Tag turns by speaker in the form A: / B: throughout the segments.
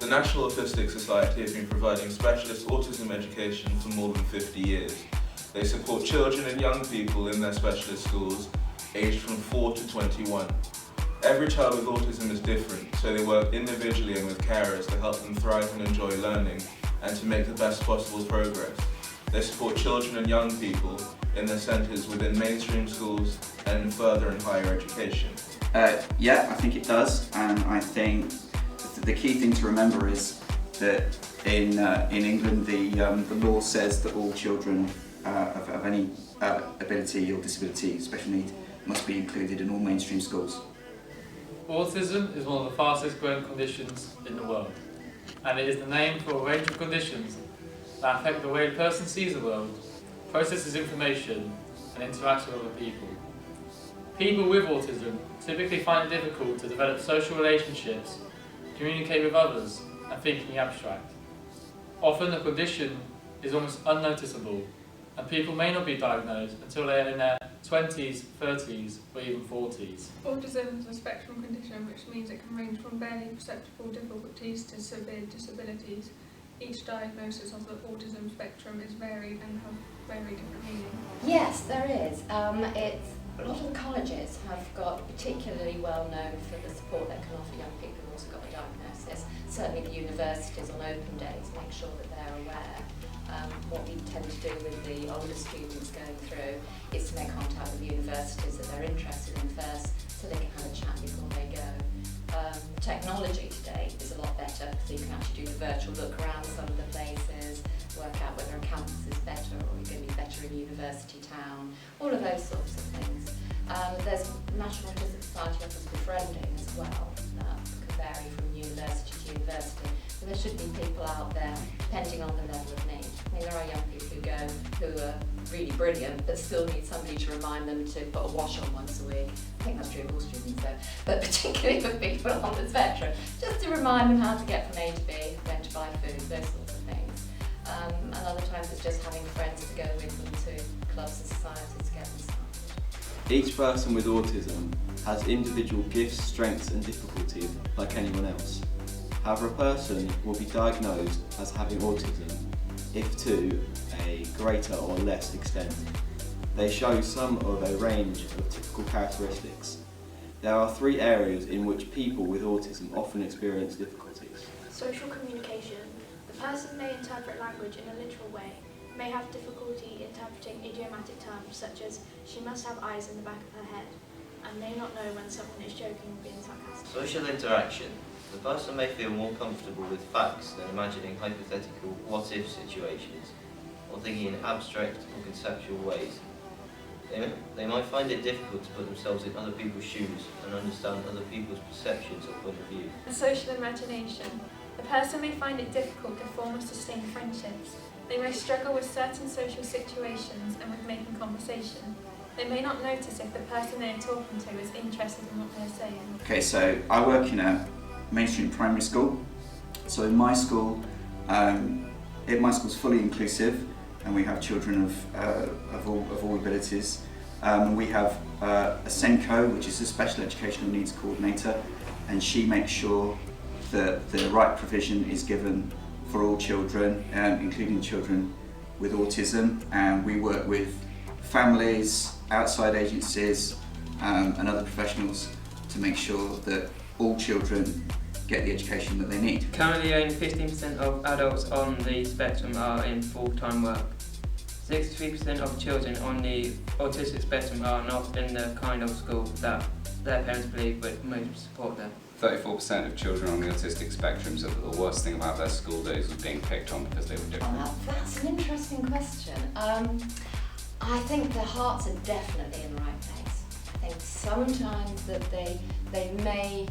A: The National Autistic Society have been providing specialist autism education for more than 50 years. They support children and young people in their specialist schools, aged from 4 to 21. Every child with autism is different, so they work individually and with carers to help them thrive and enjoy learning, and to make the best possible progress. They support children and young people in their centres within mainstream schools and in further and higher education.
B: Yeah, I think it does, and I think the key thing to remember is that in England the law says that all children of any ability or disability, special need, must be included in all mainstream schools.
C: Autism is one of the fastest growing conditions in the world, and it is the name for a range of conditions that affect the way a person sees the world, processes information, and interacts with other people. People with autism typically find it difficult to develop social relationships, communicate with others, and think in the abstract. Often the condition is almost unnoticeable, and people may not be diagnosed until they are in their 20s, 30s, or even 40s.
D: Autism is a spectrum condition, which means it can range from barely perceptible difficulties to severe disabilities. Each diagnosis of the autism spectrum is varied and have very different meaning.
E: Yes, there is. A lot of the colleges have got particularly well known for the support they can offer young people who've also got a diagnosis. Certainly the universities on open days make sure that they're aware. What we tend to do with the older students going through is to make contact with universities that they're interested in first, so they can have a chat before they go. Technology today is a lot better, so you can actually do the virtual look around some of the places, work out whether a campus is better or you're going to be better in university town, all of those sorts of things. There's National Autistic Society offers befriending as well, that can vary from university to university. So there should be people out there, depending on the level of need. I mean, there are young people who are really brilliant, but still need somebody to remind them to put a wash on once a week. I think that's true of all students though, but particularly for people on the spectrum, just to remind them how to get from A to B, when to buy food, those sorts of things. And other times it's just having friends to go with them to clubs and societies to get them started.
F: Each person with autism has individual gifts, strengths and difficulties like anyone else. However, a person will be diagnosed as having autism if to a greater or less extent. They show some of a range of typical characteristics. There are 3 areas in which people with autism often experience difficulties.
G: Social communication. The person may interpret language in a literal way, may have difficulty interpreting idiomatic terms such as "she must have eyes in the back of her head," and may not know when someone is joking or being sarcastic.
H: Social interaction. The person may feel more comfortable with facts than imagining hypothetical what-if situations, or thinking in abstract or conceptual ways. They might find it difficult to put themselves in other people's shoes and understand other people's perceptions or point of view.
D: The social imagination. The person may find it difficult to form or sustain friendships. They may struggle with certain social situations and with making conversation. They may not notice if the person they are talking to is interested in what they're saying.
B: Okay, so I work in a mainstream primary school. So in my school, my school's fully inclusive, and we have children of all abilities. We have a SENCO, which is a special educational needs coordinator, and she makes sure that the right provision is given for all children, including children with autism. And we work with families, outside agencies, and other professionals to make sure that all children get the education that they need.
I: Currently only 15% of adults on the spectrum are in full-time work. 63% of children on the autistic spectrum are not in the kind of school that their parents believe would most support them.
J: 34% of children on the autistic spectrum said that the worst thing about their school days was being picked on because they were different.
E: Oh, that's an interesting question. I think their hearts are definitely in the right place. I think sometimes that they may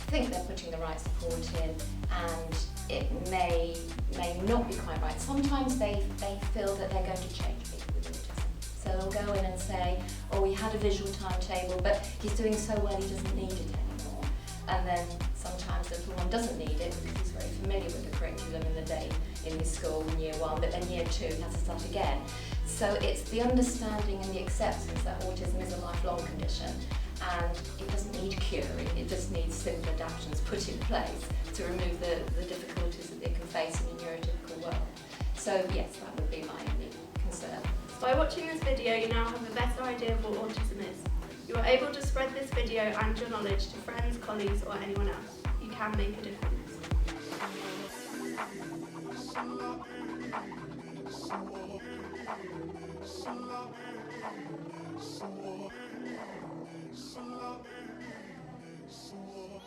E: think they're putting the right support in, and it may not be quite right. Sometimes they feel that they're going to change people with autism. So they'll go in and say, oh, we had a visual timetable, but he's doing so well he doesn't need it anymore. And then sometimes the little one doesn't need it because he's very familiar with the curriculum in the day in his school in year 1, but then year 2 he has to start again. So it's the understanding and the acceptance that autism is a lifelong condition, and it doesn't need curing, it just needs simple adaptations put in place to remove the difficulties that they can face in a neurotypical world. So yes, that would be my only concern.
G: By watching this video, you now have a better idea of what autism is. You are able to spread this video and your knowledge to friends, colleagues or anyone else. You can make a difference.
K: So